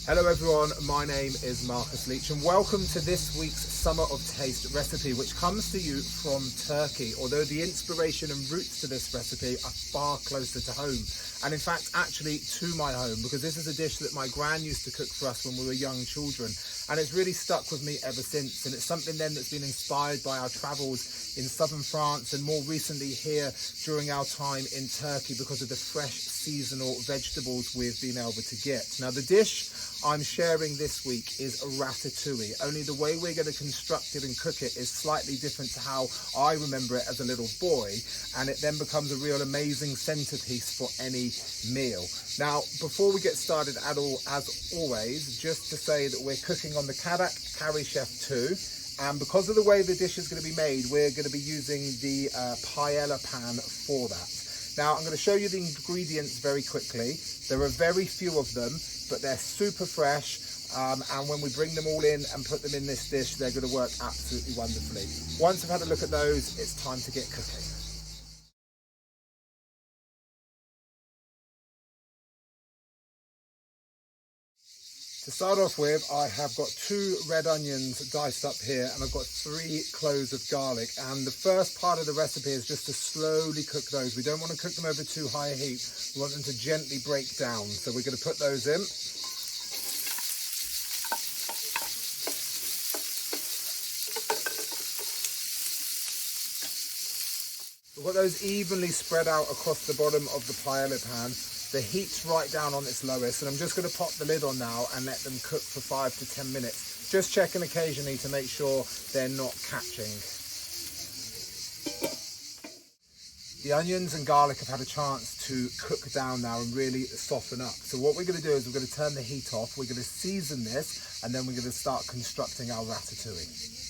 Hello everyone, my name is Marcus Leach and welcome to this week's Summer of Taste recipe, which comes to you from Turkey, although the inspiration and roots to this recipe are far closer to home. And in fact, actually to my home, because this is a dish that my Gran used to cook for us when we were young children. And it's really stuck with me ever since. And it's something then that's been inspired by our travels in southern France and more recently here during our time in Turkey because of the fresh seasonal vegetables we've been able to get. Now the dish I'm sharing this week is a ratatouille, only the way we're going to construct it and cook it is slightly different to how I remember it as a little boy, and it then becomes a real amazing centerpiece for any meal. Now, before we get started at all, as always, just to say that we're cooking on the CADAC Carri Chef 2, and because of the way the dish is going to be made, we're going to be using the paella pan for that. Now, I'm going to show you the ingredients very quickly. There are very few of them, but they're super fresh. And when we bring them all in and put them in this dish, they're going to work absolutely wonderfully. Once I've had a look at those, it's time to get cooking. To start off with, I have got 2 red onions diced up here, and I've got 3 cloves of garlic. And the first part of the recipe is just to slowly cook those. We don't want to cook them over too high a heat. We want them to gently break down. So we're going to put those in. We've got those evenly spread out across the bottom of the paella pan. The heat's right down on its lowest, and I'm just going to pop the lid on now and let them cook for 5 to 10 minutes. Just checking occasionally to make sure they're not catching. The onions and garlic have had a chance to cook down now and really soften up. So what we're going to do is we're going to turn the heat off, we're going to season this, and then we're going to start constructing our ratatouille.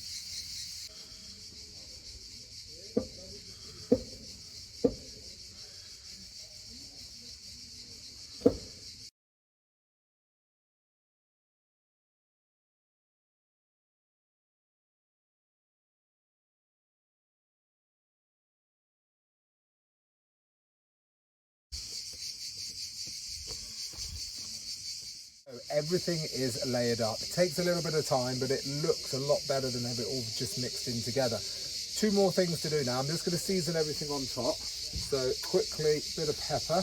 So everything is layered up. It takes a little bit of time, but it looks a lot better than if it all just mixed in together. 2 more things to do now. I'm just going to season everything on top. So quickly, a bit of pepper.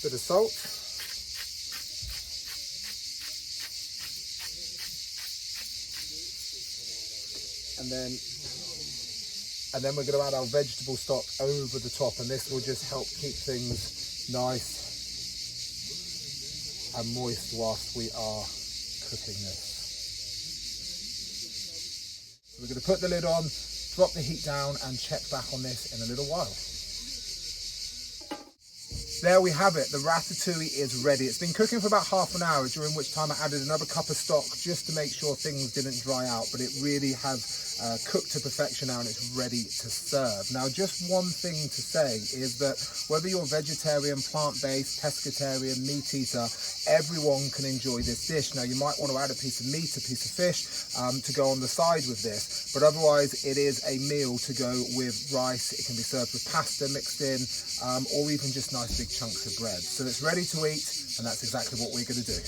Bit of salt. And then we're going to add our vegetable stock over the top, and this will just help keep things nice and moist whilst we are cooking this. So we're going to put the lid on, drop the heat down, and check back on this in a little while. There we have it, the ratatouille is ready. It's been cooking for about half an hour, during which time I added another cup of stock just to make sure things didn't dry out, but it really has cooked to perfection now and it's ready to serve. Now, just one thing to say is that whether you're vegetarian, plant-based, pescatarian, meat eater, everyone can enjoy this dish. Now, you might want to add a piece of meat, a piece of fish to go on the side with this, but otherwise it is a meal to go with rice. It can be served with pasta mixed in, or even just nice big chunks of bread. So it's ready to eat, and that's exactly what we're going to do.